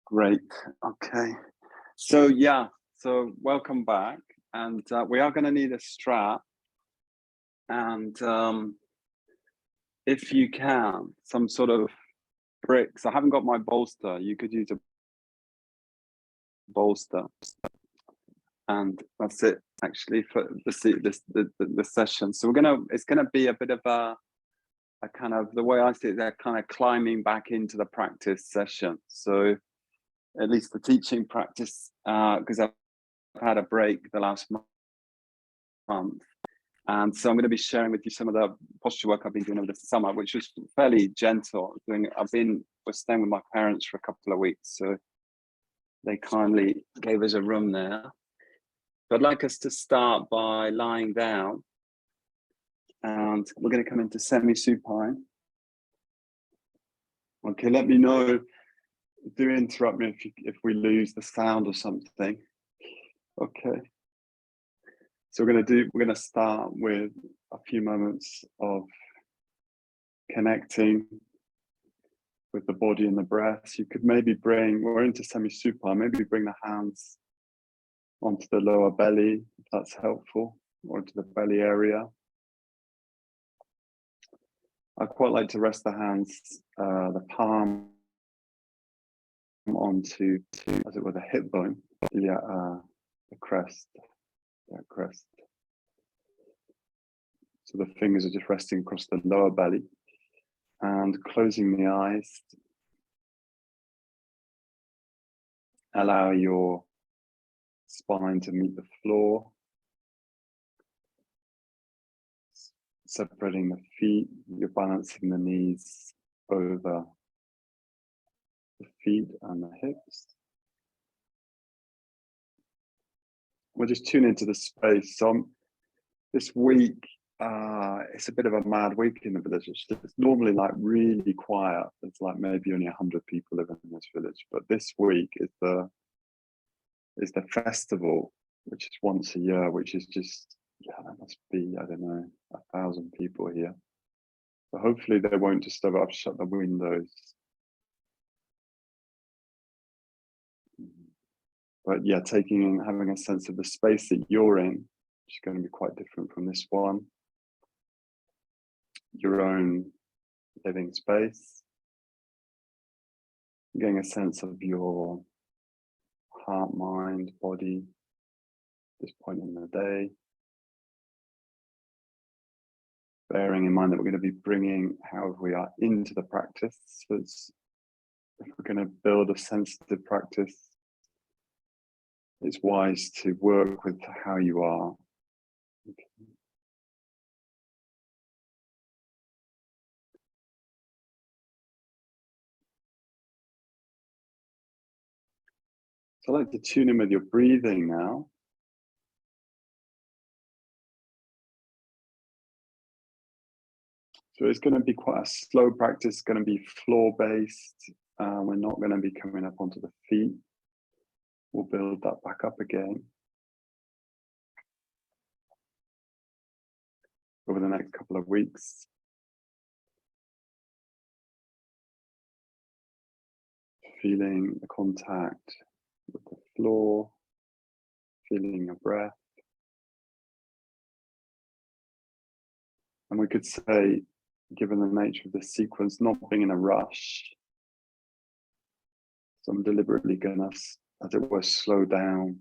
Great. Okay. So welcome back, and we are going to need a strap, and if you can, some sort of bricks. I haven't got my bolster. You could use a bolster, and that's it actually for the session. So it's gonna be a bit of a kind of, the way I see it, they're kind of climbing back into the practice session. So at least the teaching practice, because I've had a break the last month, and so I'm going to be sharing with you some of the posture work I've been doing over the summer, which was fairly gentle. We're staying with my parents for a couple of weeks, so they kindly gave us a room there. So I'd like us to start by lying down, and we're going to come into semi-supine. Okay, let me know. Do interrupt me if we lose the sound or something. Okay. So we're going to start with a few moments of connecting with the body and the breath. You could maybe we're into semi-supine, maybe bring the hands onto the lower belly, if that's helpful, or into the belly area. I quite like to rest the hands, the palm onto, as it were, the hip bone, the crest, that crest. So the fingers are just resting across the lower belly, and closing the eyes. Allow your spine to meet the floor, separating the feet. You're balancing the knees over the feet and the hips. We'll just tune into the space. So this week, it's a bit of a mad week in the village. It's normally like really quiet. It's like maybe only 100 people live in this village, but this week is the festival, which is once a year, which is just, there must be, I don't know, 1,000 people here. So hopefully they won't disturb. I've shut the windows. But yeah, having a sense of the space that you're in, which is going to be quite different from this one. Your own living space. Getting a sense of your heart, mind, body at this point in the day. Bearing in mind that we're going to be bringing however we are into the practice. So if we're going to build a sensitive practice, it's wise to work with how you are. Okay. So I'd like to tune in with your breathing now. So it's going to be quite a slow practice, going to be floor-based. We're not going to be coming up onto the feet. We'll build that back up again over the next couple of weeks. Feeling the contact with the floor, feeling your breath. And we could say, given the nature of this sequence, not being in a rush, so I'm deliberately going to, as it were, slow down.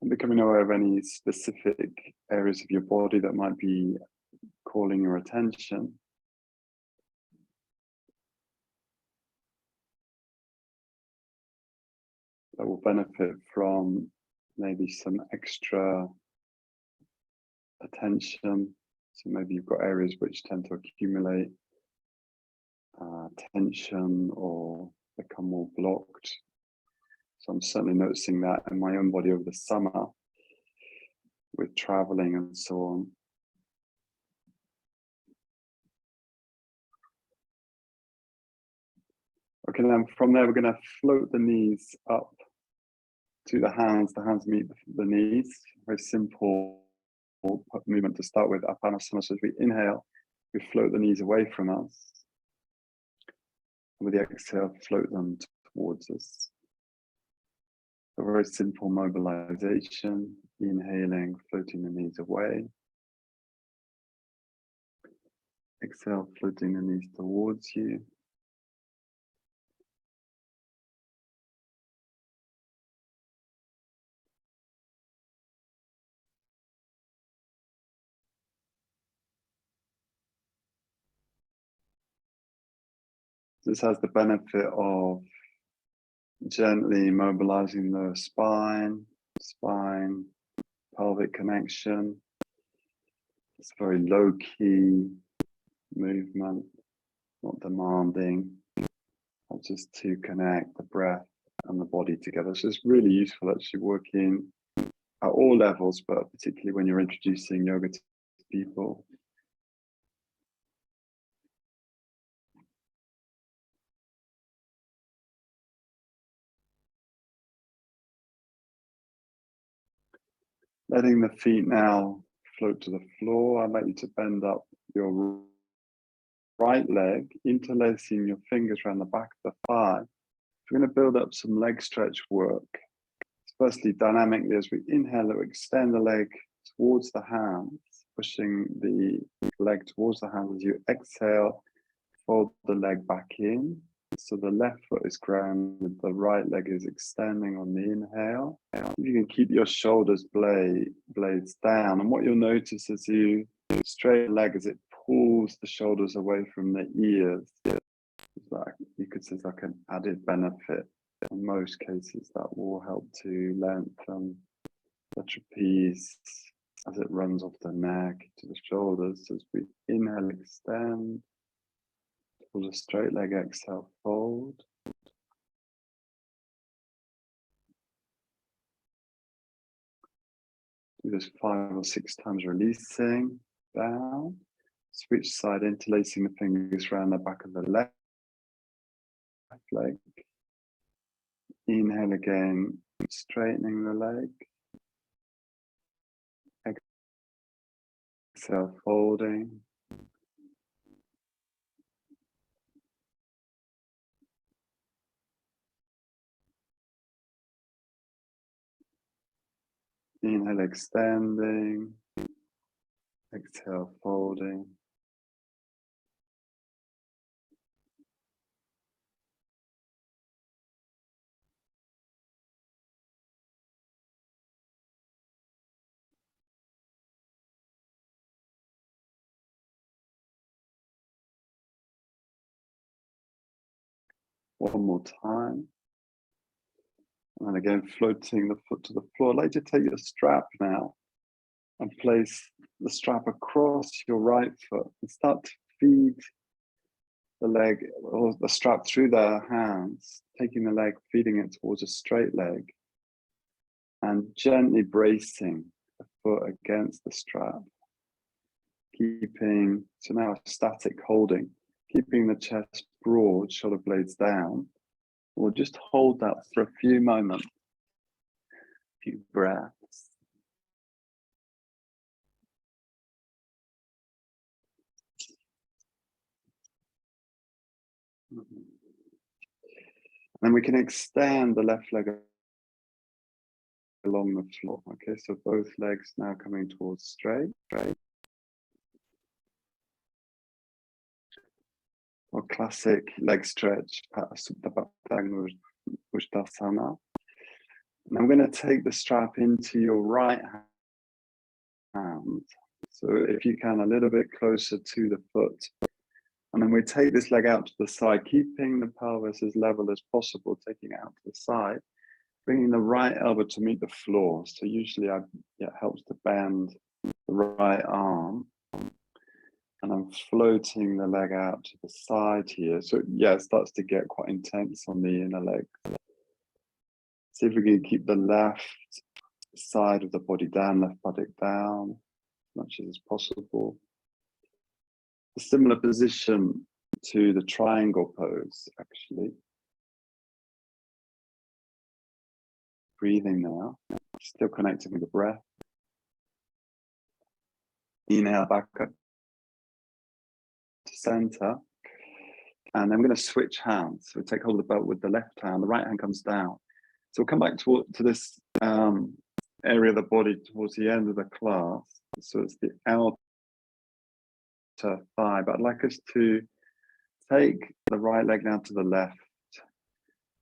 And becoming aware of any specific areas of your body that might be calling your attention. That will benefit from maybe some extra attention. So maybe you've got areas which tend to accumulate tension or become more blocked. So I'm certainly noticing that in my own body over the summer with traveling and so on. Okay, then from there we're going to float the knees up to the hands meet the knees. Very simple movement to start with, Apanasana. So as we inhale, we float the knees away from us. With the exhale, float them towards us. A very simple mobilization, inhaling, floating the knees away. Exhale, floating the knees towards you. This has the benefit of gently mobilizing the spine, pelvic connection. It's very low-key movement, not demanding, just to connect the breath and the body together. So it's really useful actually working at all levels, but particularly when you're introducing yoga to people. Letting the feet now float to the floor. I'd like you to bend up your right leg, interlacing your fingers around the back of the thigh. We're going to build up some leg stretch work. Firstly, dynamically, as we inhale, we extend the leg towards the hands, pushing the leg towards the hands. As you exhale, fold the leg back in. So the left foot is grounded, the right leg is extending on the inhale. You can keep your shoulders blades down. And what you'll notice as you straighten the leg as it pulls the shoulders away from the ears, like you could say, it's like an added benefit. In most cases, that will help to lengthen the trapeze as it runs off the neck to the shoulders. As we inhale, extend. Pull the straight leg, exhale, fold. Do this 5 or 6 times, releasing down. Switch side, interlacing the fingers around the back of the left leg. Inhale again, straightening the leg. Exhale, folding. Inhale, extending. Exhale, folding. One more time. And again, floating the foot to the floor. I'd like to take your strap now and place the strap across your right foot and start to feed the leg or the strap through the hands, taking the leg, feeding it towards a straight leg, and gently bracing the foot against the strap. Keeping, so now a static holding, keeping the chest broad, shoulder blades down. We'll just hold that for a few moments, a few breaths. Then we can extend the left leg along the floor. Okay, so both legs now coming towards straight. Or classic leg stretch, Supta Vadarasana. And I'm going to take the strap into your right hand. So if you can, a little bit closer to the foot. And then we take this leg out to the side, keeping the pelvis as level as possible, taking it out to the side, bringing the right elbow to meet the floor. So usually it helps to bend the right arm. And I'm floating the leg out to the side here. So yeah, it starts to get quite intense on the inner leg. See if we can keep the left side of the body down, left buttock down, as much as possible. A similar position to the triangle pose, actually. breathing now, still connecting with the breath. Inhale back up to center. And I'm going to switch hands. So we take hold of the belt with the left hand, the right hand comes down. So we'll come back to this area of the body towards the end of the class. So it's the outer thigh, but I'd like us to take the right leg now to the left.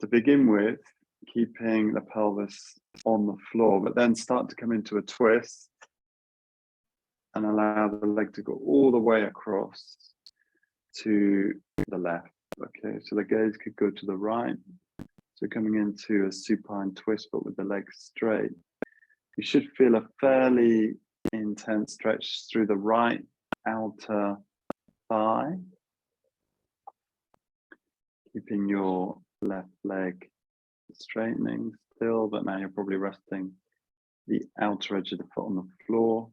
To begin with, keeping the pelvis on the floor, but then start to come into a twist and allow the leg to go all the way across to the left. Okay, so the gaze could go to the right. So coming into a supine twist, but with the legs straight. You should feel a fairly intense stretch through the right outer thigh. Keeping your left leg straightening still, but now you're probably resting the outer edge of the foot on the floor.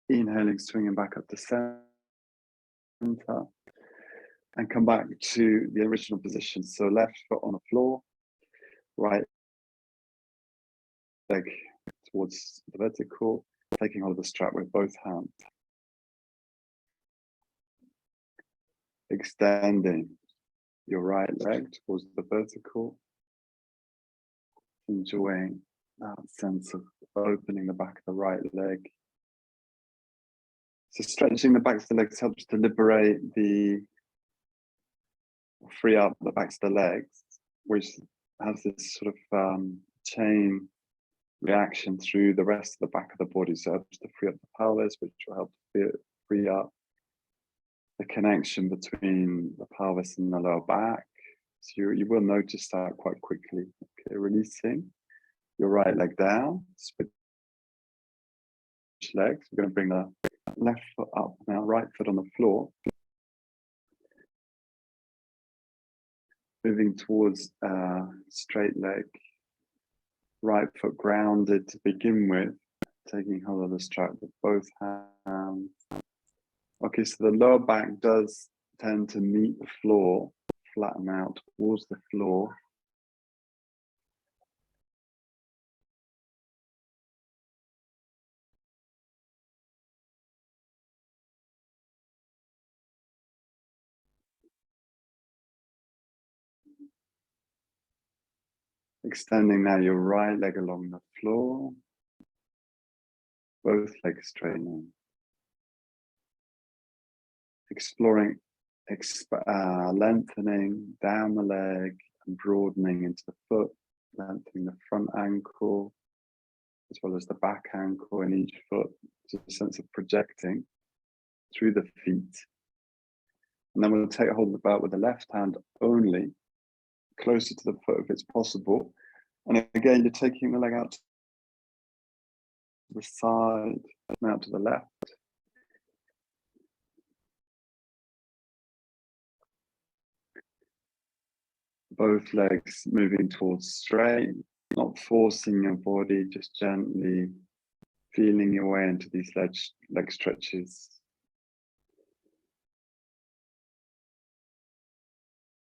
Inhaling, swinging back up to center. And come back to the original position. So left foot on the floor, right leg towards the vertical, taking hold of the strap with both hands. Extending your right leg towards the vertical. Enjoying that sense of opening the back of the right leg. So stretching the backs of the legs helps to liberate free up the backs of the legs, which has this sort of chain reaction through the rest of the back of the body. So it helps to free up the pelvis, which will help to free up the connection between the pelvis and the lower back. So you will notice that quite quickly. Okay, releasing your right leg down, switch legs. We're going to bring the left foot up now, right foot on the floor. Moving towards straight leg, right foot grounded to begin with, taking hold of the strap with both hands. Okay, so the lower back does tend to meet the floor, flatten out towards the floor. Extending now your right leg along the floor, both legs straightening. Exploring, lengthening down the leg and broadening into the foot, lengthening the front ankle, as well as the back ankle in each foot. Just a sense of projecting through the feet. And then we'll take hold of the belt with the left hand only, closer to the foot if it's possible. And again, you're taking the leg out to the side, now to the left. Both legs moving towards straight, not forcing your body, just gently feeling your way into these leg stretches.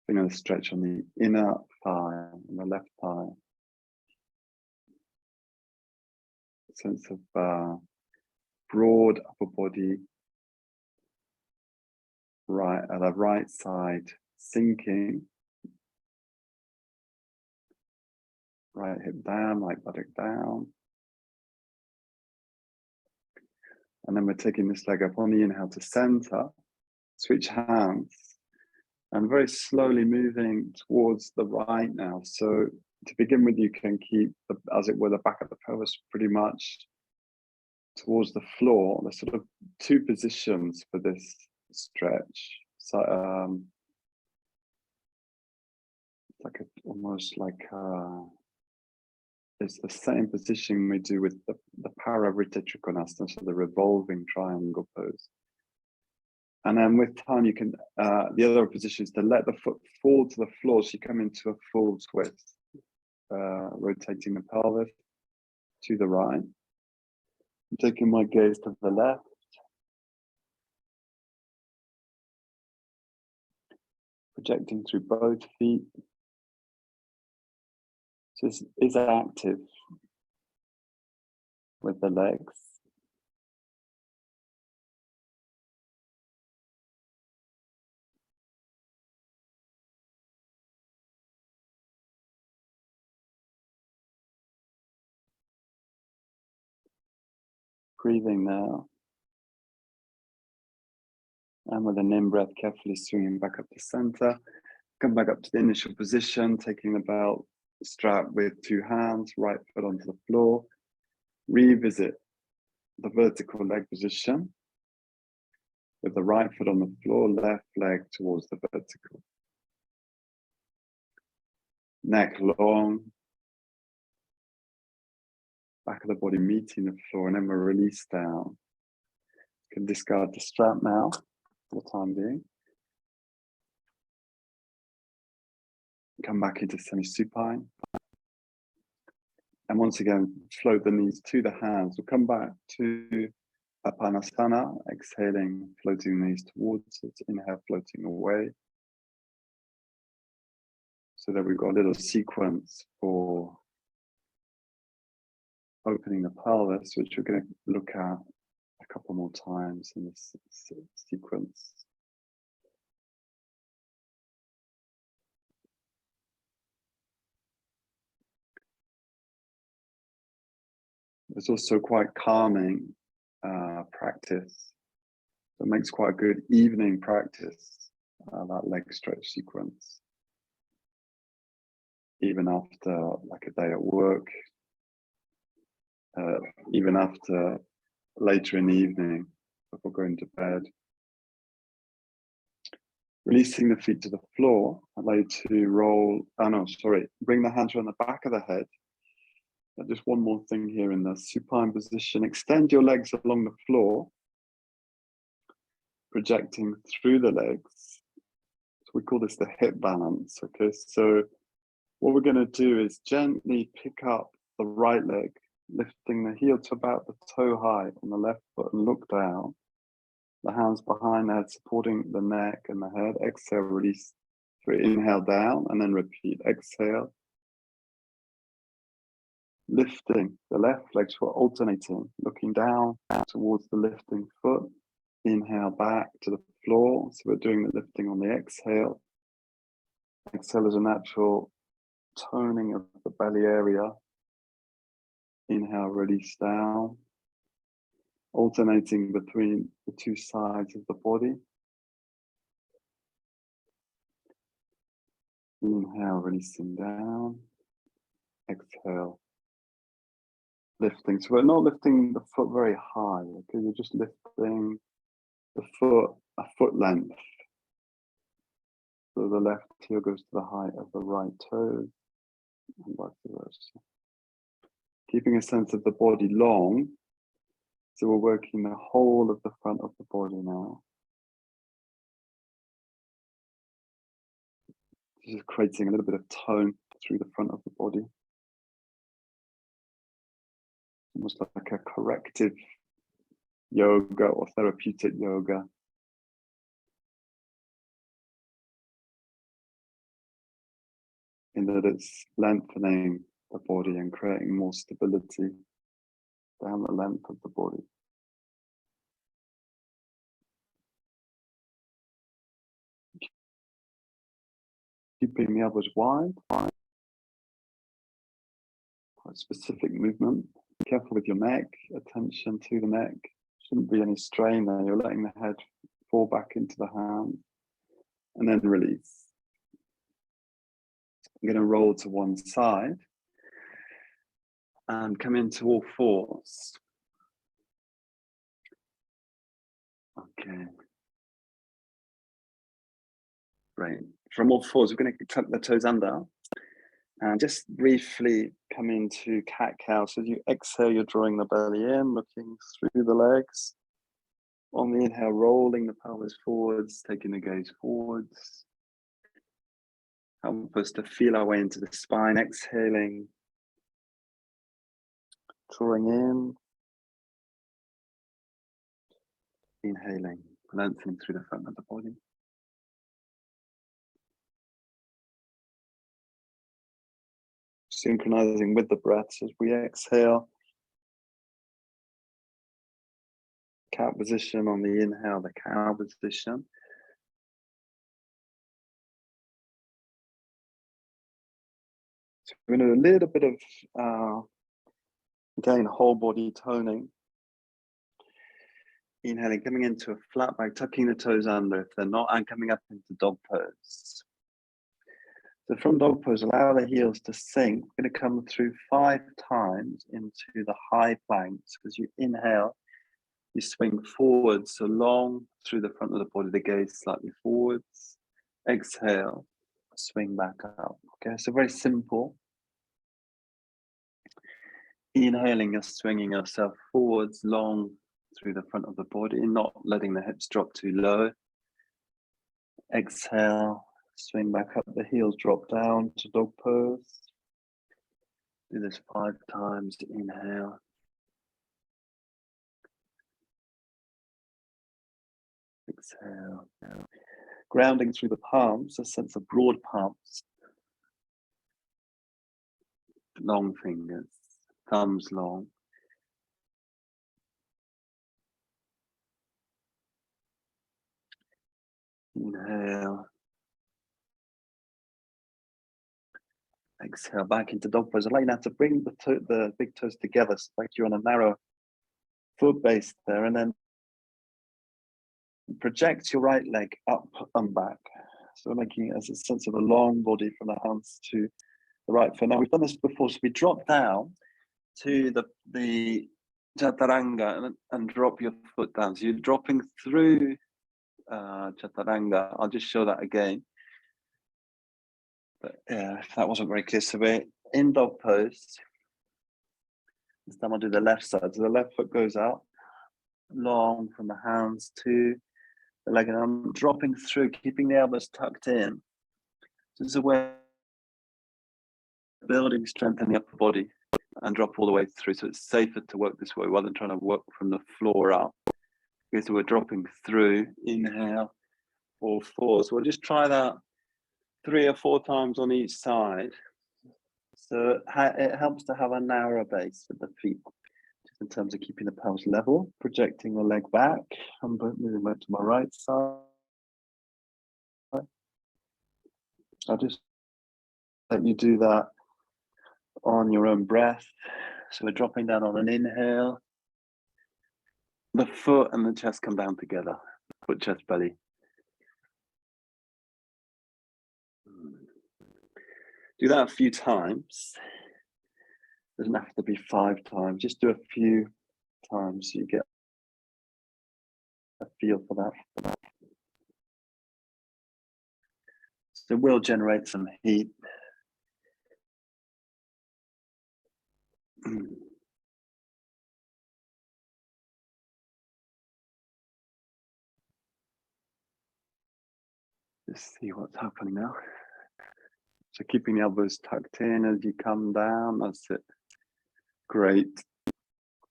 Feeling a stretch on the inner thigh and the left thigh. A sense of broad upper body, right at the right side sinking. Right hip down, right buttock down. And then we're taking this leg up on the inhale to center, switch hands, and very slowly moving towards the right now. So to begin with, you can keep, as it were, the back of the pelvis pretty much towards the floor. There's sort of two positions for this stretch. So like almost like it's the same position we do with the Retaking, so the revolving triangle pose. And then with time, you can, the other position is to let the foot fall to the floor, so you come into a full twist, rotating the pelvis to the right. I'm taking my gaze to the left. Projecting through both feet. So is active with the legs. Breathing now. And with an in-breath, carefully swinging back up to center. Come back up to the initial position, taking the belt strap with 2 hands, right foot onto the floor. Revisit the vertical leg position with the right foot on the floor, left leg towards the vertical. Neck long, back of the body meeting the floor, and then we'll release down. You can discard the strap now for the time being. Come back into semi-supine. And once again, float the knees to the hands. We'll come back to Apanasana, exhaling, floating the knees towards it. Inhale, floating away. So that we've got a little sequence for opening the pelvis, which we're going to look at a couple more times in this sequence. It's also quite calming practice. So it makes quite a good evening practice, that leg stretch sequence. Even after like a day at work, even after later in the evening, before going to bed. Releasing the feet to the floor, allow you to roll, bring the hands around the back of the head. Just one more thing here in the supine position. Extend your legs along the floor, projecting through the legs. So we call this the hip balance, okay? So what we're gonna do is gently pick up the right leg, lifting the heel to about the toe height on the left foot and look down. The hands behind the head supporting the neck and the head. Exhale, release through, inhale down, and then repeat. Exhale. Lifting the left leg, we're alternating, looking down towards the lifting foot. Inhale back to the floor. So we're doing the lifting on the exhale. Exhale is a natural toning of the belly area. Inhale, release down. Alternating between the 2 sides of the body. Inhale, releasing down. Exhale, lifting. So we're not lifting the foot very high, okay? You're just lifting the foot a foot length. So the left heel goes to the height of the right toe, and vice versa. Keeping a sense of the body long. So we're working the whole of the front of the body now. Just creating a little bit of tone through the front of the body. Almost like a corrective yoga or therapeutic yoga. In that it's lengthening the body and creating more stability down the length of the body. Keeping the elbows wide. Quite specific movement. Be careful with your neck, attention to the neck. Shouldn't be any strain there. You're letting the head fall back into the hand and then release. I'm going to roll to one side and come into all fours. Okay. Great. From all fours, we're going to tuck the toes under and just briefly come into cat-cow. So as you exhale, you're drawing the belly in, looking through the legs. On the inhale, rolling the pelvis forwards, taking the gaze forwards. Help us to feel our way into the spine, exhaling, drawing in, inhaling, lengthening through the front of the body. synchronizing with the breaths as we exhale. Cat position on the inhale, the cow position. So we're going to do a little bit of, again, whole body toning. Inhaling, coming into a flat back, tucking the toes under if they're not, and coming up into dog pose. So from dog pose, allow the heels to sink. We're going to come through 5 times into the high planks. As you inhale, you swing forwards, so long through the front of the body, the gaze slightly forwards. Exhale, swing back up. Okay, so very simple. Inhaling, you're swinging yourself forwards, long through the front of the body, not letting the hips drop too low. Exhale, swing back up, the heels drop down to dog pose. Do this 5 times. Inhale. Exhale. Grounding through the palms, a sense of broad palms. Long fingers, thumbs long. Inhale. Exhale, back into dog pose. I'd like you now to bring the big toes together, so like you're on a narrow foot base there, and then project your right leg up and back. So we're making it as a sense of a long body from the hands to the right foot. Now we've done this before, so we drop down to the chaturanga and drop your foot down. So you're dropping through chaturanga. I'll just show that again. But if that wasn't very clear, so we're in dog pose. This time I'll do the left side. So the left foot goes out, long from the hands to the leg, and I'm dropping through, keeping the elbows tucked in. This is a way of building strength in the upper body and drop all the way through. So it's safer to work this way rather than trying to work from the floor up. Okay, so we're dropping through. Inhale, all 4. So we'll just try that 3 or 4 times on each side. So it helps to have a narrower base with the feet, just in terms of keeping the pelvis level, projecting the leg back. I'm moving back to my right side. I'll just let you do that on your own breath. So we're dropping down on an inhale. The foot and the chest come down together. Foot, chest, belly. Do that a few times. Doesn't have to be 5 times. Just do a few times so you get a feel for that. So we'll generate some heat. Just see what's happening now. So keeping the elbows tucked in as you come down. That's it. Great.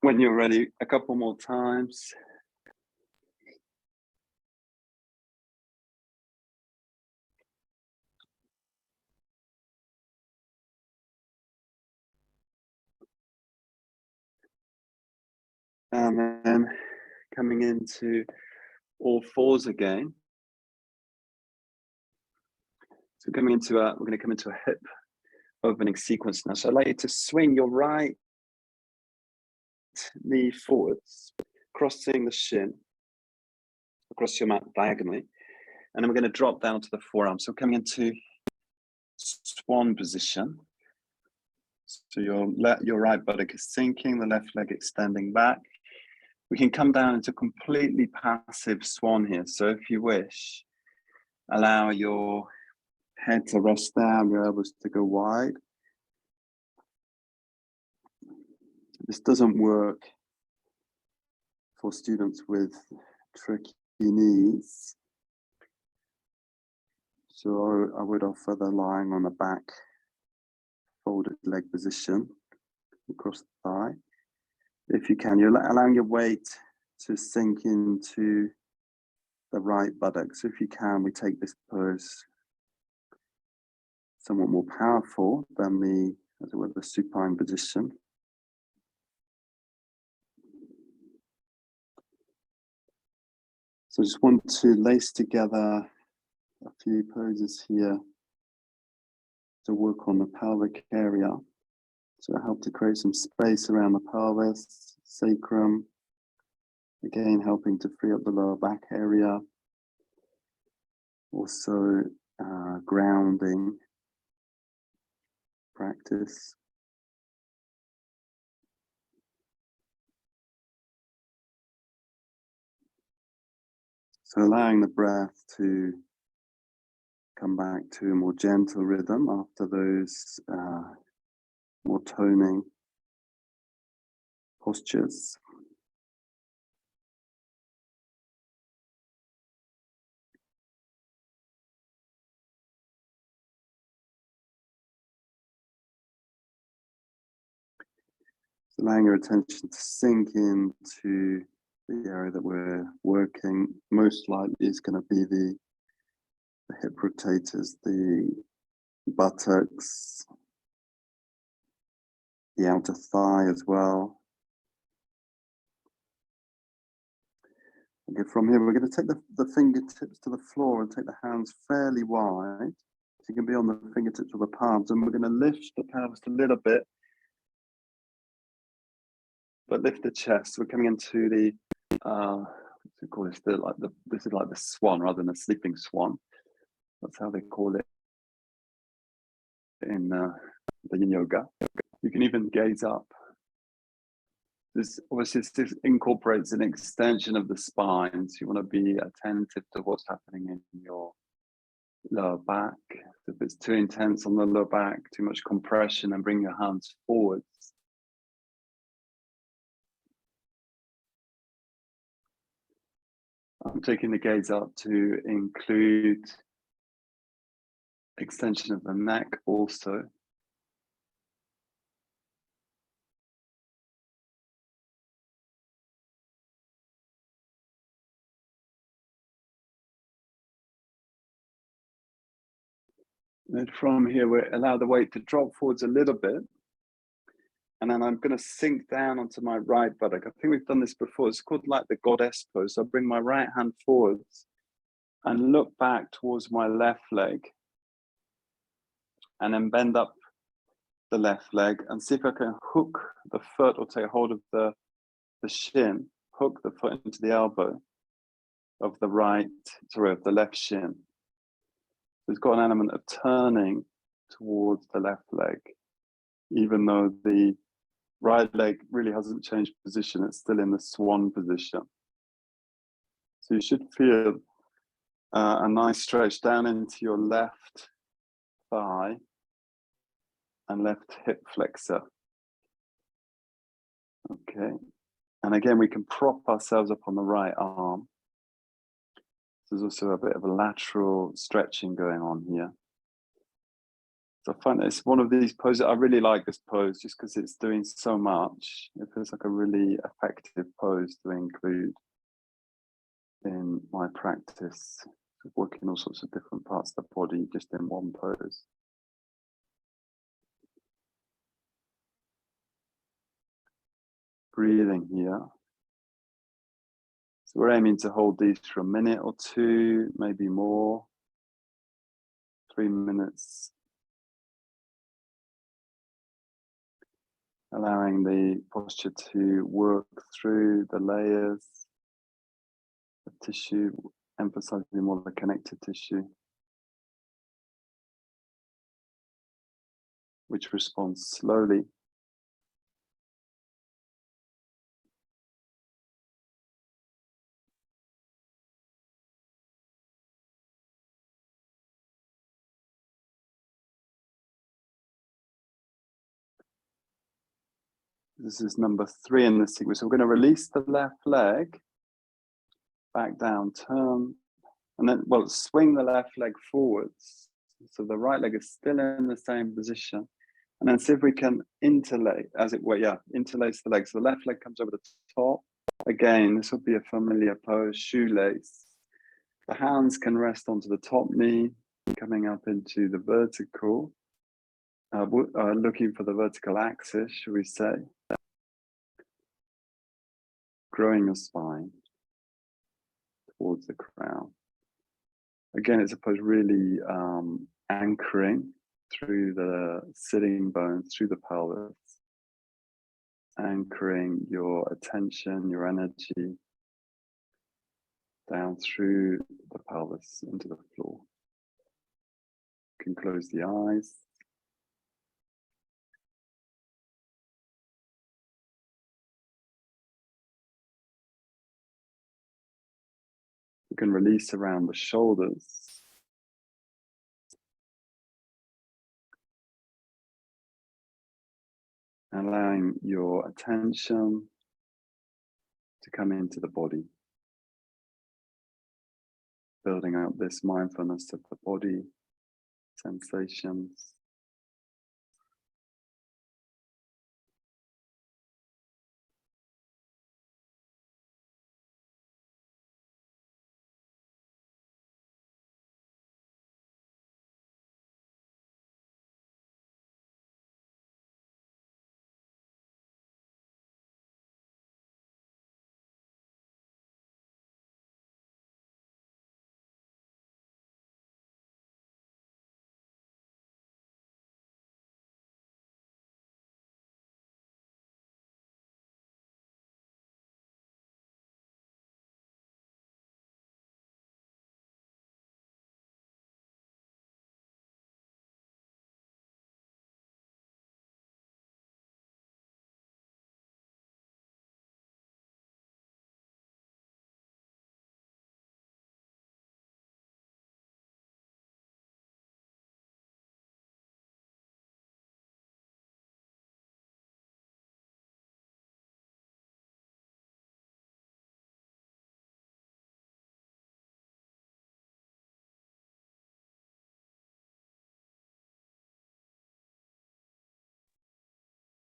When you're ready, a couple more times. And then coming into all 4s again. So we're going to come into a hip opening sequence now. So I'd like you to swing your right knee forwards, crossing the shin across your mat diagonally. And then we're going to drop down to the forearm. So coming into swan position. So your right buttock is sinking, the left leg extending back. We can come down into completely passive swan here. So if you wish, allow your head to rest down, your elbows to go wide. This doesn't work for students with tricky knees. So I would offer the lying on the back, folded leg position across the thigh. If you can, you're allowing your weight to sink into the right buttock. So if you can, we take this pose somewhat more powerful than the as it were, the supine position. So I just want to lace together a few poses here to work on the pelvic area. So help to create some space around the pelvis, sacrum. Again, helping to free up the lower back area. Also, grounding practice. So allowing the breath to come back to a more gentle rhythm after those more toning postures. So allowing your attention to sink into the area that we're working. Most likely is going to be the hip rotators, the buttocks, the outer thigh as well. Okay, from here we're going to take the fingertips to the floor and take the hands fairly wide. So you can be on the fingertips or the palms, and we're going to lift the pelvis a little bit, but lift the chest. We're coming into the what's it called? This is like the swan rather than a sleeping swan. That's how they call it in the yin yoga. You can even gaze up. This incorporates an extension of the spine, so you want to be attentive to what's happening in your lower back. If it's too intense on the lower back, too much compression, and bring your hands forwards. I'm taking the gaze up to include extension of the neck also. And from here, we allow the weight to drop forwards a little bit. And then I'm going to sink down onto my right buttock. I think we've done this before. It's called like the goddess pose. So I bring my right hand forwards and look back towards my left leg. And then bend up the left leg and see if I can hook the foot or take hold of the shin, hook the foot into the elbow of the left shin. It's got an element of turning towards the left leg, even though the right leg really hasn't changed position. It's still in the swan position. So you should feel a nice stretch down into your left thigh and left hip flexor. Okay. And again, we can prop ourselves up on the right arm. There's also a bit of a lateral stretching going on here. So I find that it's one of these poses. I really like this pose just because it's doing so much. It feels like a really effective pose to include in my practice, working all sorts of different parts of the body just in one pose. Breathing here. So we're aiming to hold these for a minute or two, maybe more. 3 minutes. Allowing the posture to work through the layers of tissue, emphasizing more the connective tissue, which responds slowly. This is number 3 in the sequence. So we're going to release the left leg, back down, turn, and then, swing the left leg forwards. So the right leg is still in the same position. And then see if we can interlace, interlace the legs. So the left leg comes over the top. Again, this will be a familiar pose, shoelace. The hands can rest onto the top knee, coming up into the vertical. looking for the vertical axis, should we say? Growing your spine towards the crown. Again, it's supposed really anchoring through the sitting bones, through the pelvis, anchoring your attention, your energy down through the pelvis into the floor. You can close the eyes. You can release around the shoulders. Allowing your attention to come into the body. Building up this mindfulness of the body, sensations.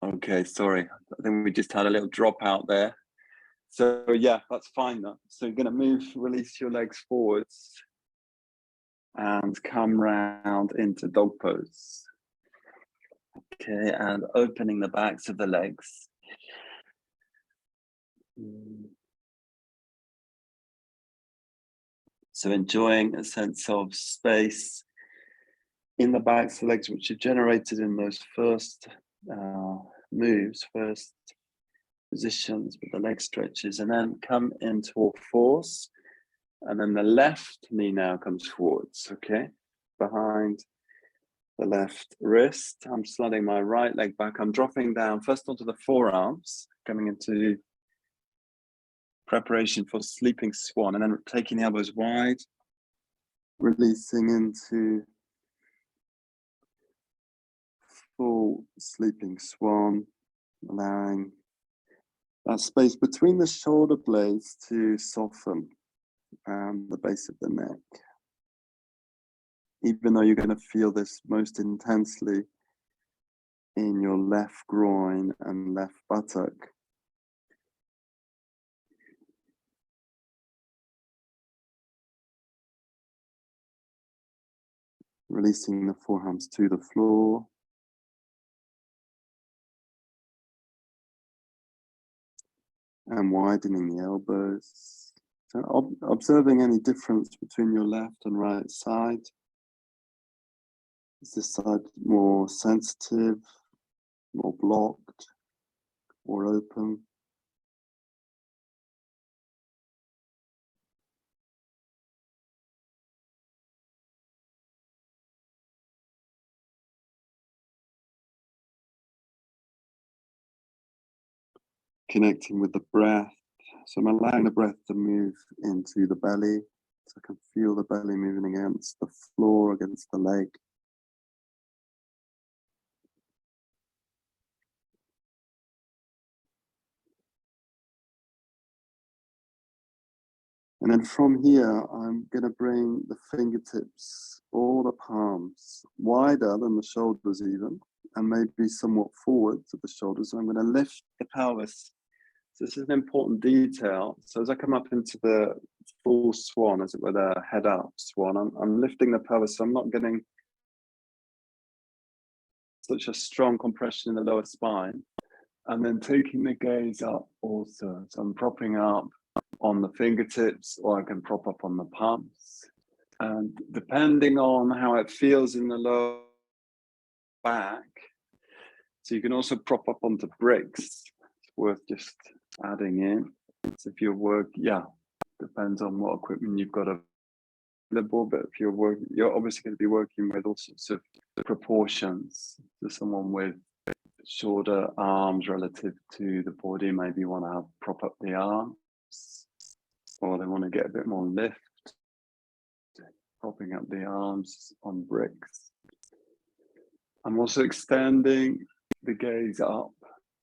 Okay, sorry. I think we just had a little drop out there. So yeah, that's fine though. So you're going to release your legs forwards and come round into dog pose. Okay, and opening the backs of the legs. So enjoying a sense of space in the backs of the legs, which are generated in those first moves, first positions with the leg stretches, and then come into all fours. And then the left knee now comes forwards, okay? Behind the left wrist. I'm sliding my right leg back. I'm dropping down first onto the forearms, coming into preparation for sleeping swan, and then taking the elbows wide, releasing into full sleeping swan, allowing that space between the shoulder blades to soften and the base of the neck. Even though you're going to feel this most intensely in your left groin and left buttock. Releasing the forearms to the floor. And widening the elbows. So observing any difference between your left and right side. Is this side more sensitive, more blocked, or open? Connecting with the breath. So I'm allowing the breath to move into the belly. So I can feel the belly moving against the floor, against the leg. And then from here, I'm going to bring the fingertips, or the palms, wider than the shoulders even, and maybe somewhat forward to the shoulders. I'm going to lift the pelvis. So this is an important detail. So as I come up into the full swan, as it were, the head up swan, I'm lifting the pelvis. So I'm not getting such a strong compression in the lower spine. And then taking the gaze up also. So I'm propping up on the fingertips, or I can prop up on the palms. And depending on how it feels in the lower back, so you can also prop up onto bricks. It's worth just adding in. So if you're depends on what equipment you've got available, but if you're obviously going to be working with all sorts of proportions. So someone with shorter arms relative to the body, maybe want to prop up the arms, or they want to get a bit more lift, propping up the arms on bricks. I'm also extending the gaze up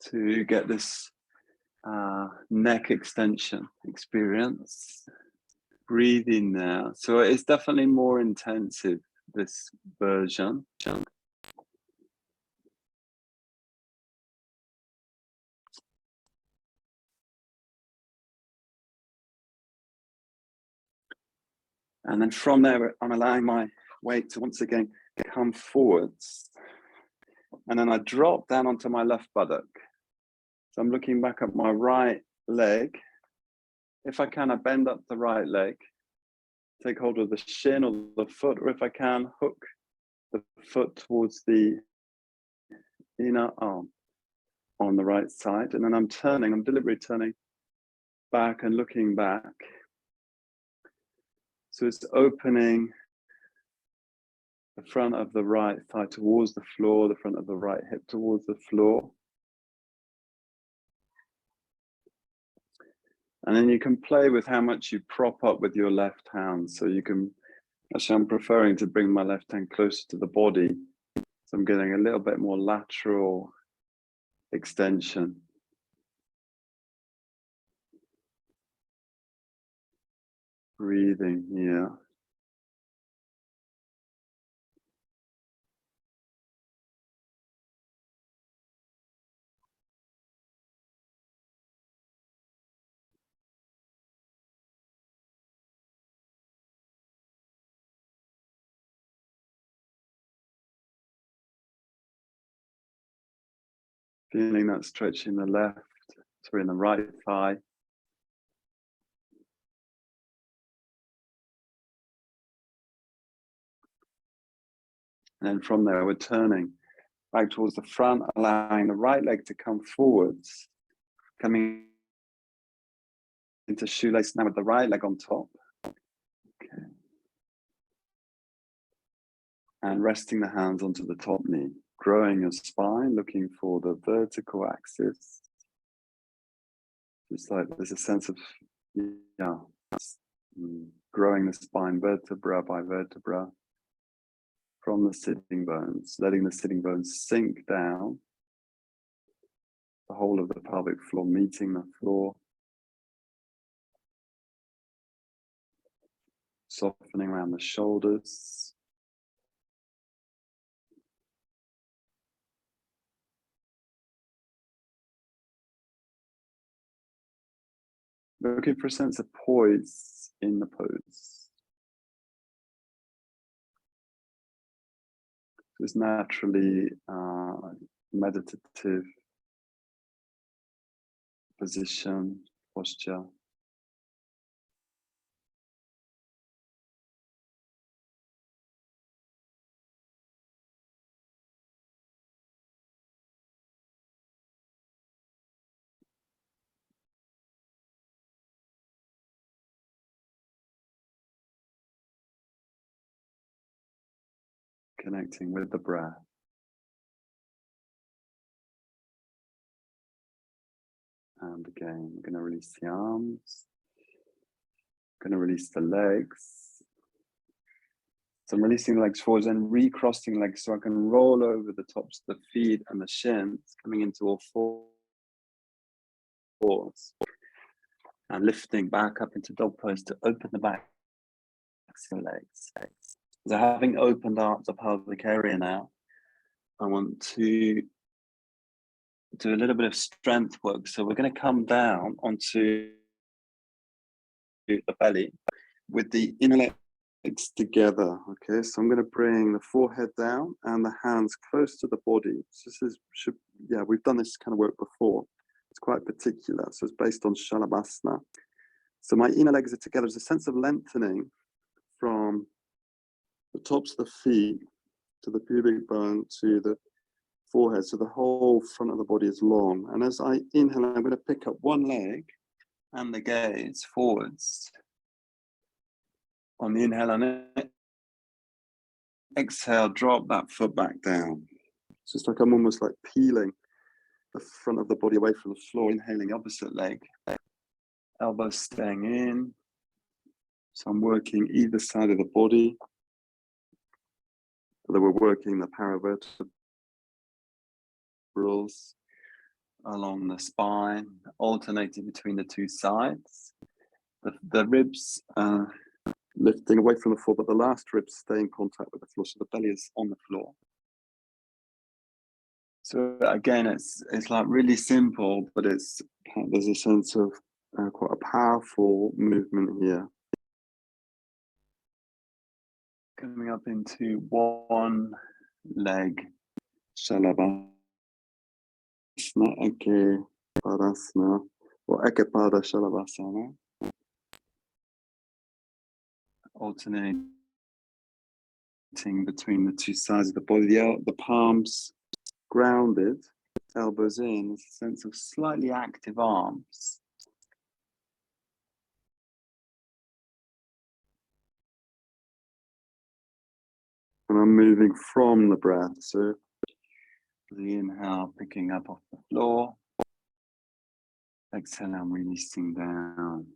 to get this neck extension experience. Breathing now. So it's definitely more intensive, this version. And then from there, I'm allowing my weight to once again come forwards. And then I drop down onto my left buttock. So I'm looking back at my right leg. If I can, I bend up the right leg, take hold of the shin or the foot, or if I can, hook the foot towards the inner arm on the right side. And then I'm deliberately turning back and looking back. So it's opening the front of the right thigh towards the floor, the front of the right hip towards the floor. And then you can play with how much you prop up with your left hand. So you can, actually I'm preferring to bring my left hand closer to the body. So I'm getting a little bit more lateral extension. Breathing here. Feeling that stretch in the in the right thigh. And then from there, we're turning back towards the front, allowing the right leg to come forwards, coming into shoelace now with the right leg on top. Okay. And resting the hands onto the top knee, growing your spine, looking for the vertical axis. Just like there's a sense of, growing the spine vertebra by vertebra from the sitting bones, letting the sitting bones sink down, the whole of the pelvic floor meeting the floor, softening around the shoulders. Looking for a sense of poise in the pose. It's naturally meditative position, posture. Connecting with the breath. And again, we're going to release the arms. Going to release the legs. So I'm releasing the legs forwards and recrossing legs so I can roll over the tops of the feet and the shins, coming into all fours. And lifting back up into dog pose to open the back of the legs. So having opened up the pelvic area now, I want to do a little bit of strength work. So we're going to come down onto the belly with the inner leg legs together. Okay, so I'm going to bring the forehead down and the hands close to the body. So this is, yeah, we've done this kind of work before. It's quite particular. So it's based on Shavasana. So my inner legs are together. There's a sense of lengthening from the tops of the feet to the pubic bone to the forehead. So the whole front of the body is long. And as I inhale, I'm going to pick up one leg and the gaze forwards on the inhale, and exhale, drop that foot back down. It's just like I'm almost like peeling the front of the body away from the floor. Inhaling, opposite leg, elbows staying in. So I'm working either side of the body. Whether we're working the paravertebrals along the spine, alternating between the two sides. The ribs lifting away from the floor, but the last ribs stay in contact with the floor, so the belly is on the floor. So again, it's like really simple, but there's a sense of quite a powerful movement here. Coming up into one leg, Shavasana, Eke Badarasana, or Eke Pada Shavasana. Alternating between the two sides of the body, the palms grounded, elbows in. There's a sense of slightly active arms. And I'm moving from the breath. So the inhale, picking up off the floor. Exhale, I'm releasing down.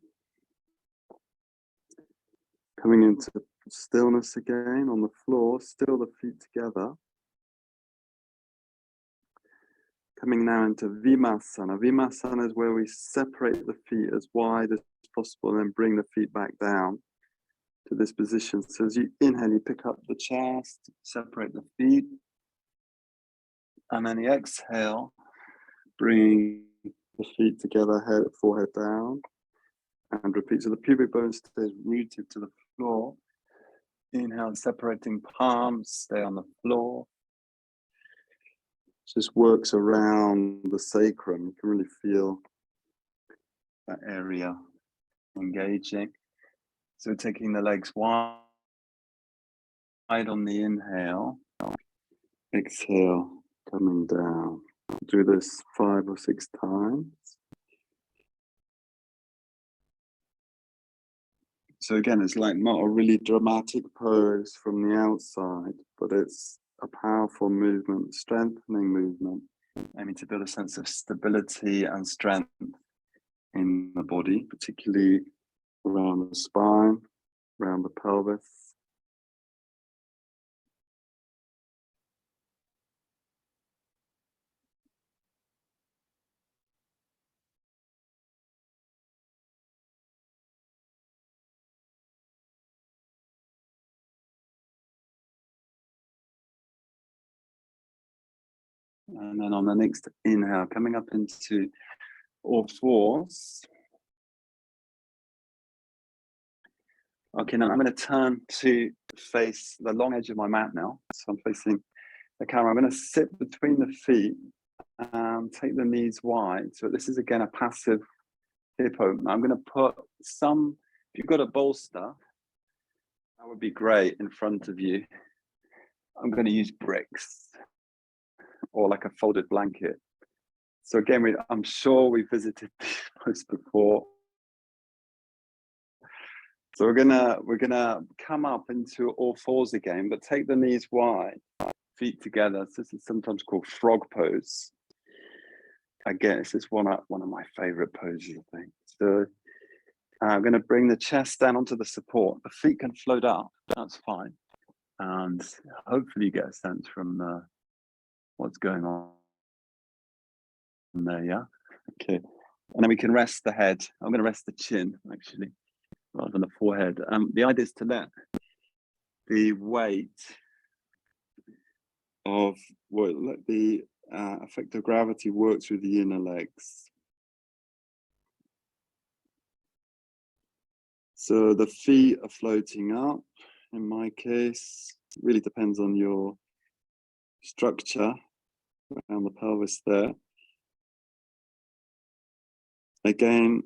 Coming into stillness again on the floor, still the feet together. Coming now into Vimarsana. Vimarsana is where we separate the feet as wide as possible and then bring the feet back down to this position. So as you inhale, you pick up the chest, separate the feet. And then you exhale, bring the feet together, head, forehead down. And repeat. So the pubic bone stays rooted to the floor. Inhale, separating palms, stay on the floor. Just works around the sacrum. You can really feel that area engaging. So taking the legs wide on the inhale, exhale, coming down. Do this 5 or 6 times. So again, it's like not a really dramatic pose from the outside, but it's a powerful movement, strengthening movement, aiming to build a sense of stability and strength in the body, particularly around the spine, around the pelvis. And then on the next inhale, coming up into all fours. Okay, now I'm going to turn to face the long edge of my mat now. So I'm facing the camera. I'm going to sit between the feet and take the knees wide. So this is again a passive hip opener. I'm going to put some, if you've got a bolster, that would be great in front of you. I'm going to use bricks or like a folded blanket. So again, I'm sure we visited this before. So we're gonna come up into all fours again, but take the knees wide, feet together. So this is sometimes called frog pose. Again, this is one of my favorite poses, I think. So I'm going to bring the chest down onto the support. The feet can float up, that's fine. And hopefully you get a sense from what's going on there, yeah? Okay. And then we can rest the head. I'm going to rest the chin, actually, rather than the forehead. The idea is to let the weight of let the effect of gravity work through the inner legs. So the feet are floating up, in my case. It really depends on your structure around the pelvis there. Again,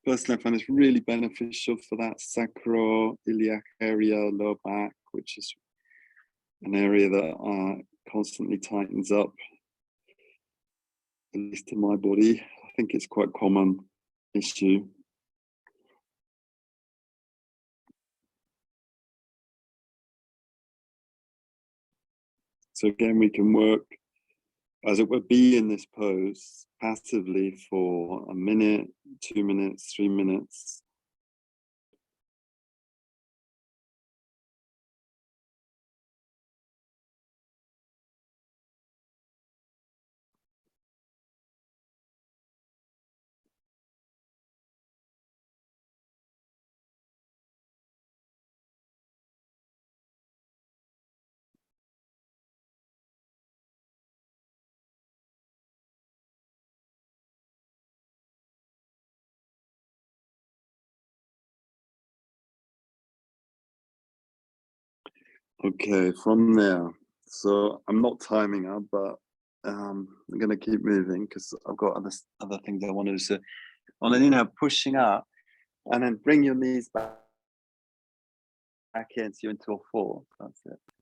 personally, I find it's really beneficial for that sacroiliac area, lower back, which is an area that constantly tightens up, at least in my body. I think it's quite a common issue. So again, we can work, as it would be in this pose, passively for a minute, 2 minutes, 3 minutes. Okay, from there, so I'm not timing up, but I'm going to keep moving because I've got other things I want to do. So on an inhale, pushing up, and then bring your knees back in, so you're into a four. That's it. I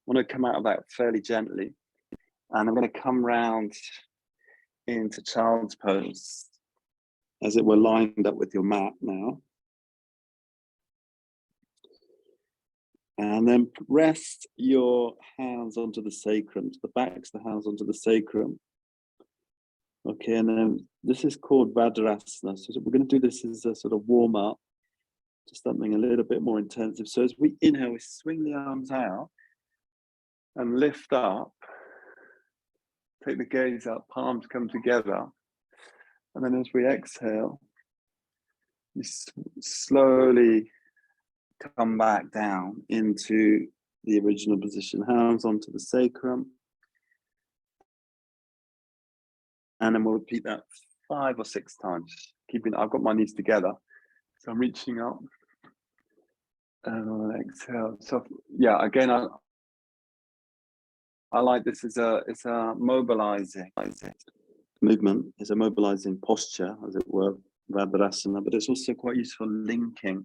want to come out of that fairly gently, and I'm going to come round into child's pose, as it were lined up with your mat now. And then rest your hands onto the sacrum, the backs of the hands onto the sacrum. Okay, and then this is called Vadarasana. So we're going to do this as a sort of warm up to something a little bit more intensive. So as we inhale, we swing the arms out and lift up. Take the gaze up, palms come together. And then as we exhale, you slowly come back down into the original position, hands onto the sacrum. And then we'll repeat that 5 or 6 times. I've got my knees together, so I'm reaching up. And on an exhale. So yeah, again, I like this it's a mobilizing movement, it's a mobilizing posture, as it were, Vadarasana, but it's also quite useful linking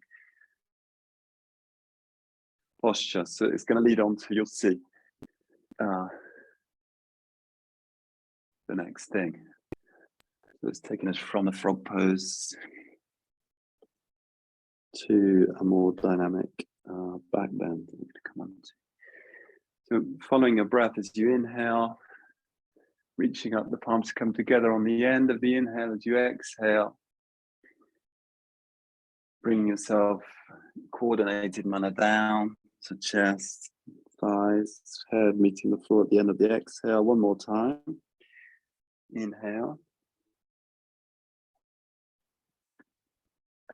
posture. So it's going to lead on to, you'll see, the next thing. So it's taking us from the frog pose to a more dynamic back bend. Come on. So following your breath as you inhale, reaching up, the palms come together on the end of the inhale. As you exhale, bring yourself coordinated manner down, so chest, thighs, head meeting the floor at the end of the exhale. One more time. Inhale.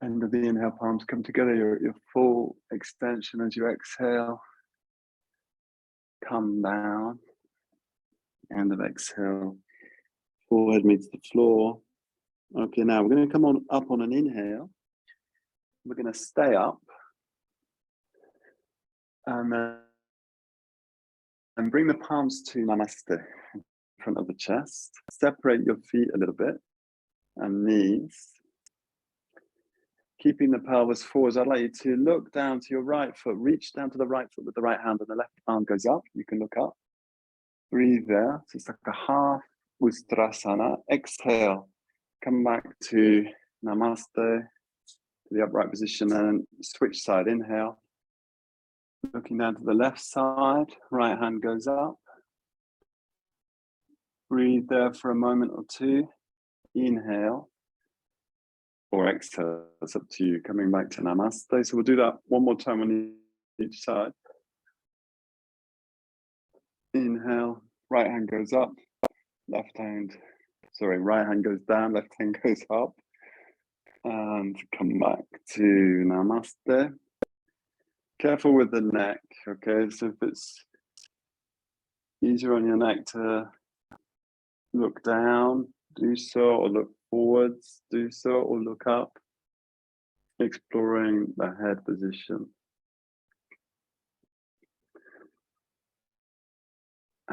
End of the inhale, palms come together, your full extension. As you exhale, come down. End of exhale, forehead meets the floor. Okay, now we're going to come on up on an inhale. We're going to stay up. And bring the palms to Namaste in front of the chest. Separate your feet a little bit and knees. Keeping the pelvis forwards, I'd like you to look down to your right foot. Reach down to the right foot with the right hand, and the left arm goes up. You can look up. Breathe there. So it's like a half Ustrasana. Exhale. Come back to Namaste, to the upright position, and switch side. Inhale. Looking down to the left side, right hand goes up. Breathe there for a moment or two. Inhale or exhale, it's up to you. Coming back to Namaste. So we'll do that one more time on each side. Inhale, right hand goes up, right hand goes down, left hand goes up. And come back to Namaste. Careful with the neck, okay? So if it's easier on your neck to look down, do so, or look forwards, do so, or look up. Exploring the head position.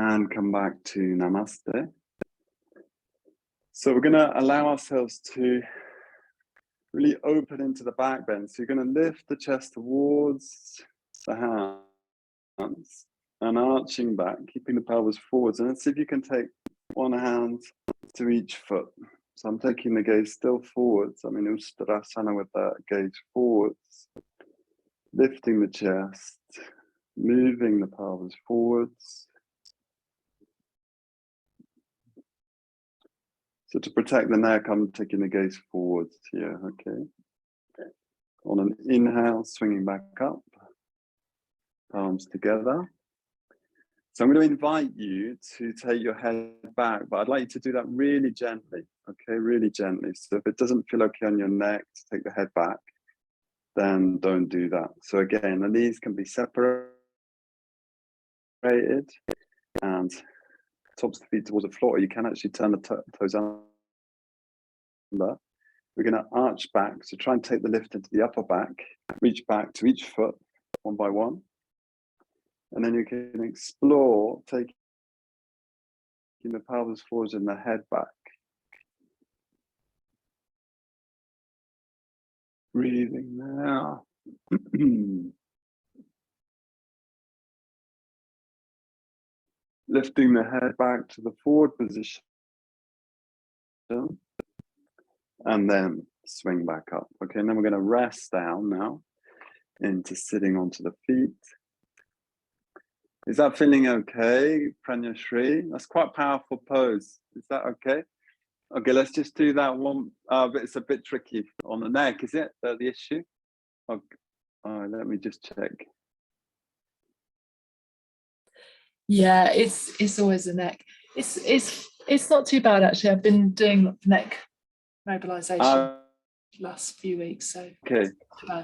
And come back to Namaste. So we're going to allow ourselves to really open into the back bend. So you're going to lift the chest towards the hands and arching back, keeping the pelvis forwards. And let's see if you can take one hand to each foot. So I'm taking the gaze still forwards. I'm in Vadarasana with that gaze forwards. Lifting the chest, moving the pelvis forwards. So to protect the neck, I'm taking the gaze forwards here, okay? On an inhale, swinging back up, palms together. So I'm going to invite you to take your head back, but I'd like you to do that really gently, okay? Really gently. So if it doesn't feel okay on your neck to take the head back, then don't do that. So again, the knees can be separated and tops of the feet towards the floor. You can actually turn the toes under. We're going to arch back, so try and take the lift into the upper back, reach back to each foot one by one, and then you can explore taking the pelvis forwards and the head back. Breathing now. Lifting the head back to the forward position, and then swing back up. Okay, and then we're going to rest down now into sitting onto the feet. Is that feeling okay, Pranya Shri? That's quite a powerful pose. Is that okay? Okay, let's just do that one. But it's a bit tricky on the neck, is it? The issue? Okay. Let me just check. Yeah, it's always the neck. It's not too bad actually. I've been doing neck mobilization last few weeks, so okay.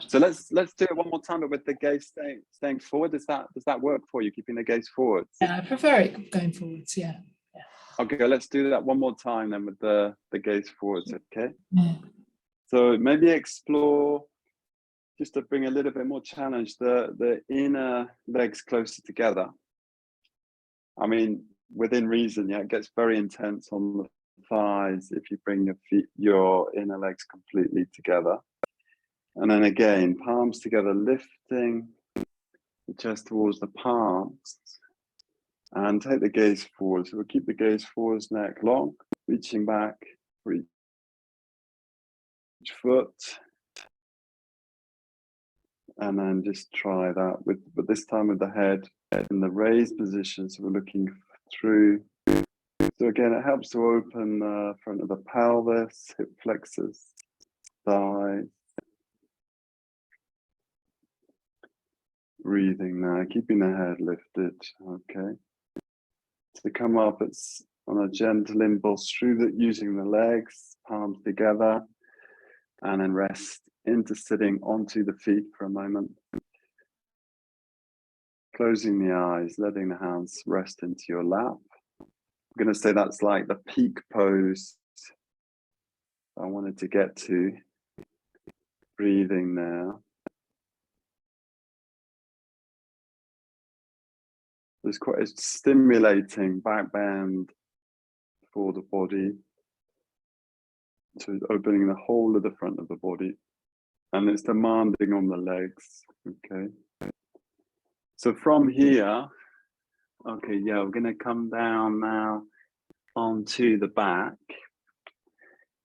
So let's do it one more time, but with the gaze staying forward. Does that work for you? Keeping the gaze forward? Yeah, I prefer it going forwards. Yeah. Okay, let's do that one more time then with the gaze forwards. Okay. Yeah. So maybe explore, just to bring a little bit more challenge, the inner legs closer together. I mean, within reason, yeah, it gets very intense on the thighs if you bring your inner legs completely together. And then again, palms together, lifting the chest towards the palms. And take the gaze forward. So we'll keep the gaze forwards, neck long, reaching back for each foot. And then just try that but this time with the head in the raised position. So we're looking through. So again, it helps to open the front of the pelvis, hip flexors, thighs. Breathing now, keeping the head lifted. Okay. To come up, it's on a gentle impulse through using the legs, palms together, and then rest into sitting onto the feet for a moment. Closing the eyes, letting the hands rest into your lap. I'm going to say that's like the peak pose I wanted to get to. Breathing now. There's quite a stimulating back bend for the body. So opening the whole of the front of the body. And it's demanding on the legs. Okay. So from here, okay, yeah, we're going to come down now onto the back.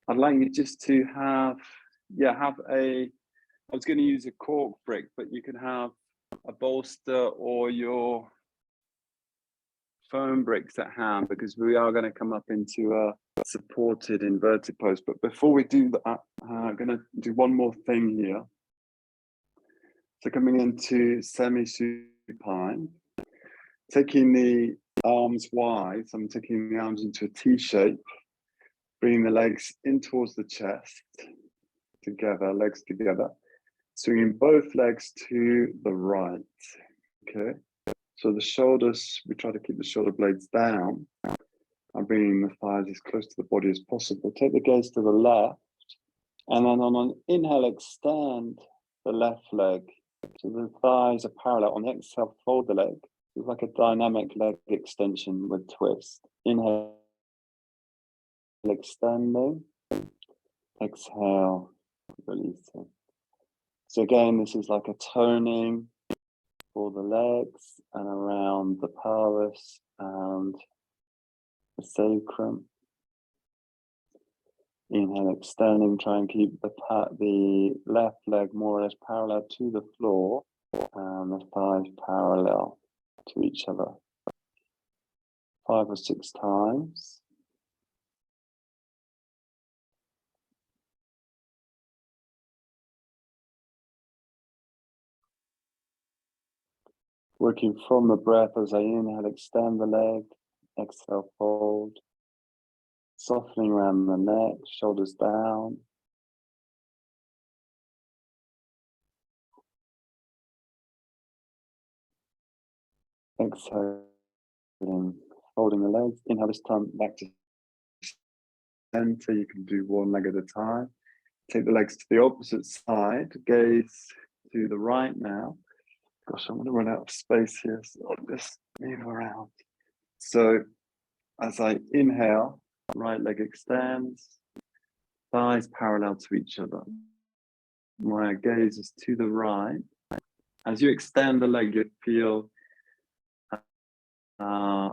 I'd like you just to have I was going to use a cork brick, but you can have a bolster or your foam bricks at hand, because we are going to come up into a supported inverted pose. But before we do that, I'm going to do one more thing here. So coming into semi-supine, taking the arms wide, so I'm taking the arms into a T shape, bringing the legs in towards the chest, together, legs together, swinging both legs to the right, okay? So the shoulders, we try to keep the shoulder blades down. I'm bringing the thighs as close to the body as possible. Take the gaze to the left, and then on an inhale, extend the left leg. So the thighs are parallel. On the exhale, fold the leg. It's like a dynamic leg extension with twist. Inhale, extending. Exhale, releasing. So again, this is like a toning for the legs and around the pelvis and the sacrum. Inhale, extending, try and keep the left leg more or less parallel to the floor and the thighs parallel to each other. 5 or 6 times. Working from the breath as I inhale, extend the leg, exhale, fold. Softening around the neck, shoulders down. Exhaling, folding the legs. Inhale this time back to center. You can do one leg at a time. Take the legs to the opposite side. Gaze to the right now. Gosh, I'm going to run out of space here, so I'll just move around. So as I inhale, right leg extends, thighs parallel to each other. My gaze is to the right. As you extend the leg, you feel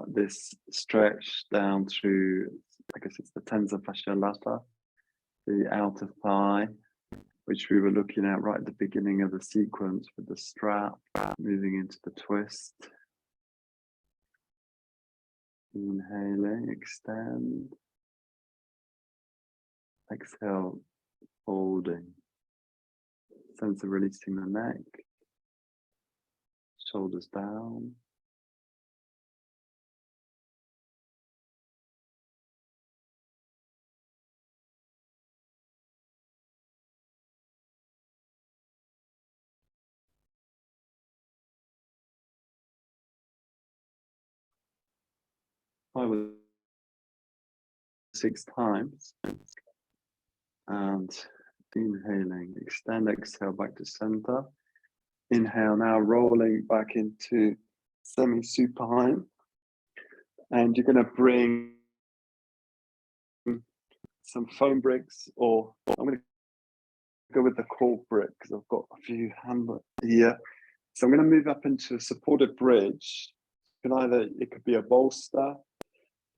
this stretch down through, I guess it's the tensor fascia lata, the outer thigh, which we were looking at right at the beginning of the sequence with the strap, moving into the twist. Inhaling, extend. Exhale, folding. Sense of releasing the neck, shoulders down. I will 6 times. And inhaling, extend, exhale back to center. Inhale, now rolling back into semi-supine. And you're going to bring some foam bricks, or I'm going to go with the cork brick because I've got a few handles here. So I'm going to move up into a supported bridge. It could be a bolster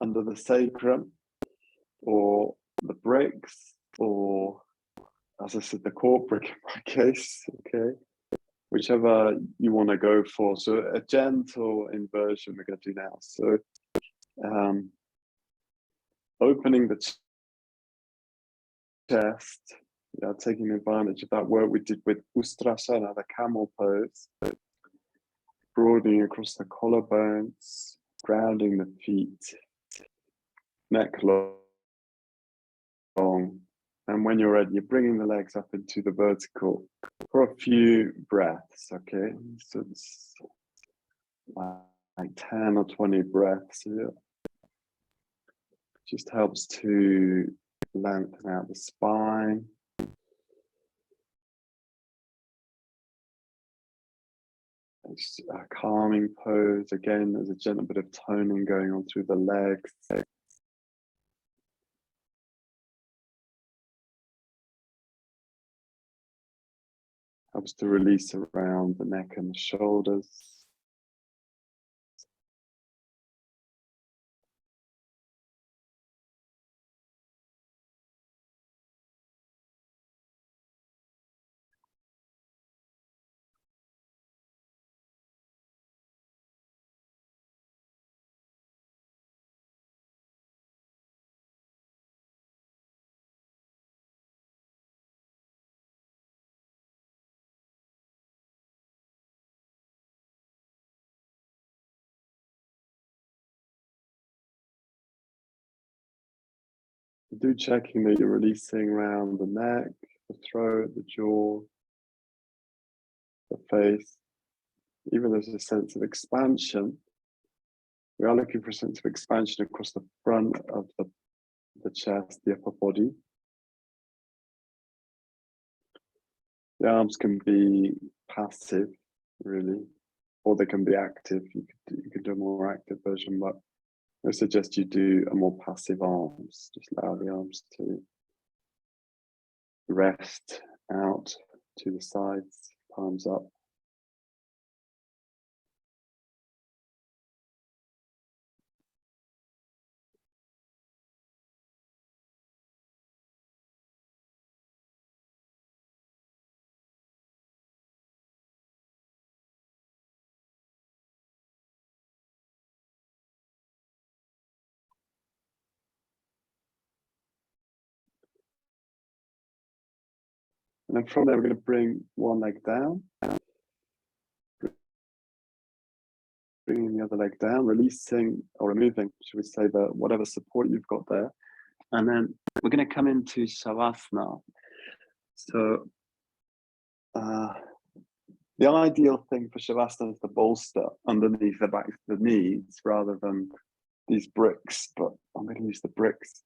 under the sacrum, or the bricks, or as I said, the cork brick in my case, okay? Whichever you want to go for. So a gentle inversion we're going to do now. So opening the chest, taking advantage of that work we did with Ustrasana, the camel pose, broadening across the collarbones, grounding the feet, neck long. And when you're ready, you're bringing the legs up into the vertical for a few breaths, okay? So it's like 10 or 20 breaths here. Just helps to lengthen out the spine. It's a calming pose. Again, there's a gentle bit of toning going on through the legs. Helps to release around the neck and the shoulders. Do checking that you're releasing around the neck, the throat, the jaw, the face. Even there's a sense of expansion. We are looking for a sense of expansion across the front of the chest, the upper body. The arms can be passive, really, or they can be active. You could do a more active version, but I suggest you do a more passive arms. Just allow the arms to rest out to the sides, palms up. And then from there, we're going to bring one leg down, bringing the other leg down, releasing or removing, should we say, whatever support you've got there. And then we're going to come into Shavasana. So the ideal thing for Shavasana is to bolster underneath the back of the knees rather than these bricks, but I'm going to use the bricks.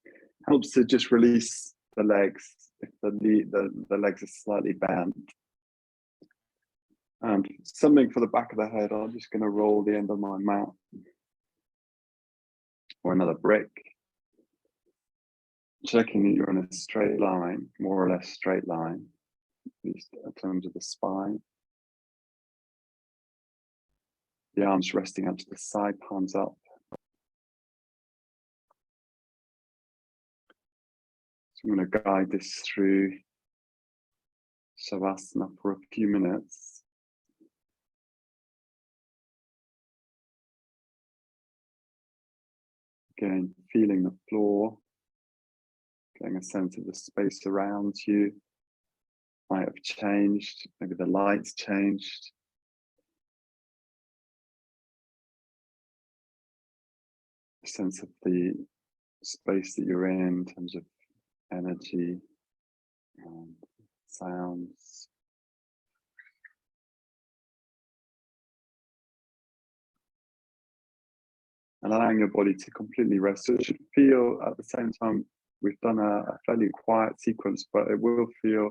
Helps to just release the legs if the legs are slightly bent. And something for the back of the head, I'm just going to roll the end of my mat or another brick. Checking that you're in a straight line, more or less straight line, at least in terms of the spine. The arms resting up to the side, palms up. So I'm going to guide this through Shavasana for a few minutes. Again, feeling the floor, getting a sense of the space around you. Might have changed, maybe the light's changed. A sense of the space that you're in terms of energy and sounds. And allowing your body to completely rest. So it should feel at the same time, we've done a fairly quiet sequence, but it will feel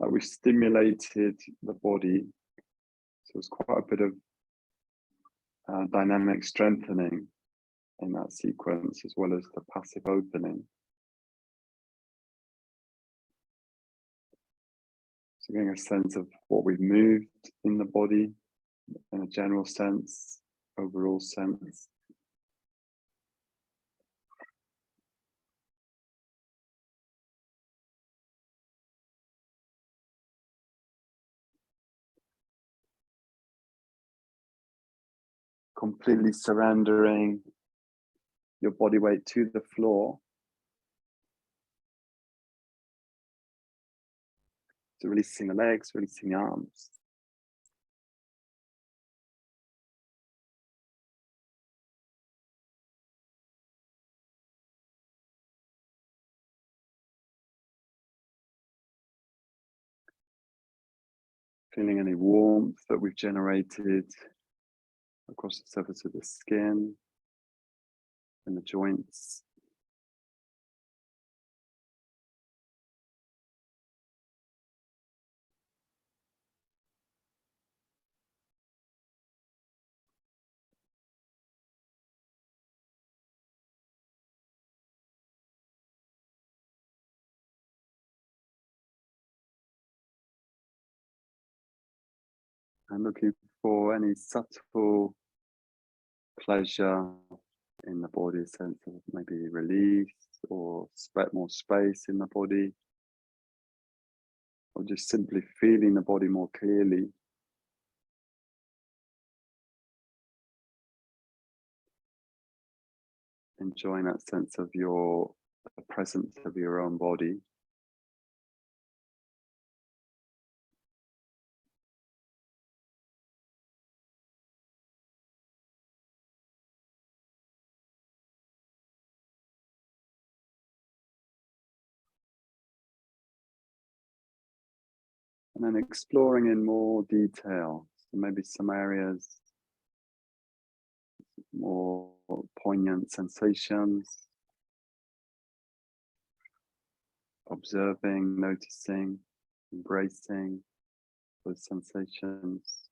like we've stimulated the body. So it's quite a bit of dynamic strengthening in that sequence, as well as the passive opening. So getting a sense of what we've moved in the body in a general sense, overall sense. Completely surrendering your body weight to the floor. So releasing the legs, releasing the arms. Feeling any warmth that we've generated across the surface of the skin and the joints. And looking for any subtle pleasure in the body, a sense of maybe release or more space in the body, or just simply feeling the body more clearly. Enjoying that sense of the presence of your own body. And then exploring in more detail, so maybe some areas, more poignant sensations, observing, noticing, embracing those sensations.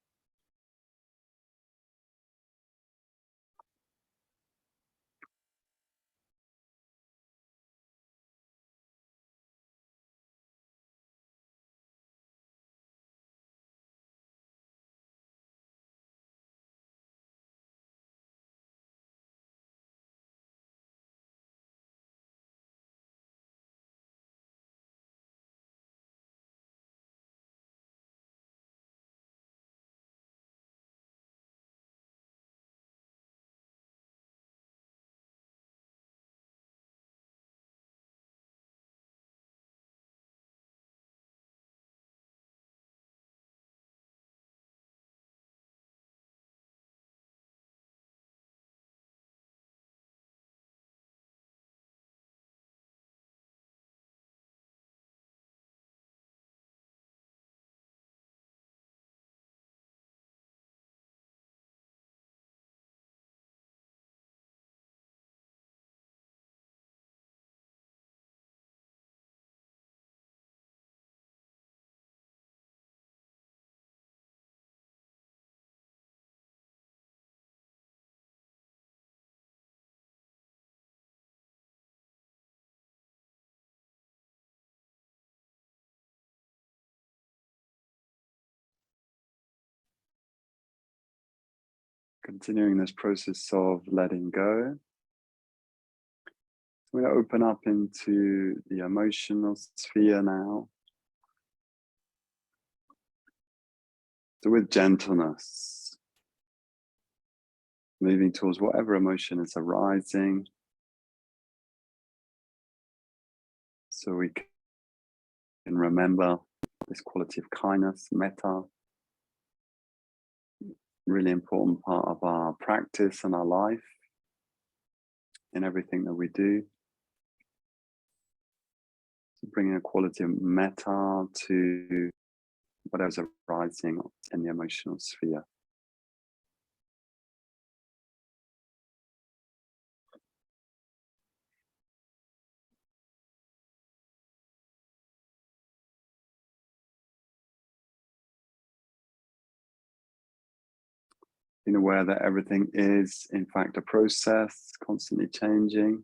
Continuing this process of letting go. We're going to open up into the emotional sphere now. So with gentleness, moving towards whatever emotion is arising. So we can remember this quality of kindness, metta, really important part of our practice and our life in everything that we do. So bringing a quality of metta to whatever's arising in the emotional sphere. Being aware that everything is, in fact, a process, constantly changing.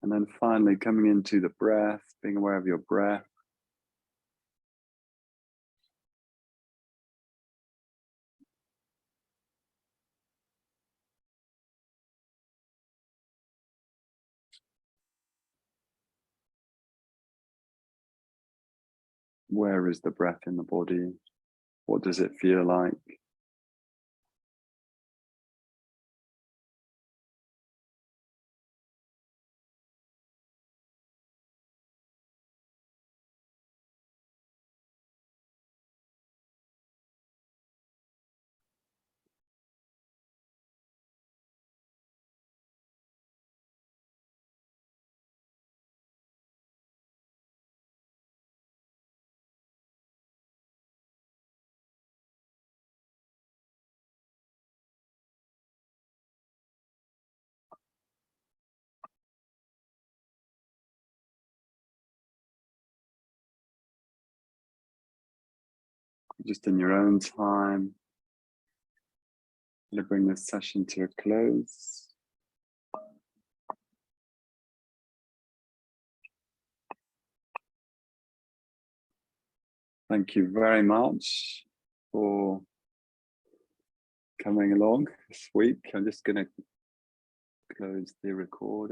And then finally coming into the breath, being aware of your breath. Where is the breath in the body? What does it feel like? Just in your own time, I'm going to bring this session to a close. Thank you very much for coming along this week. I'm just going to close the recording.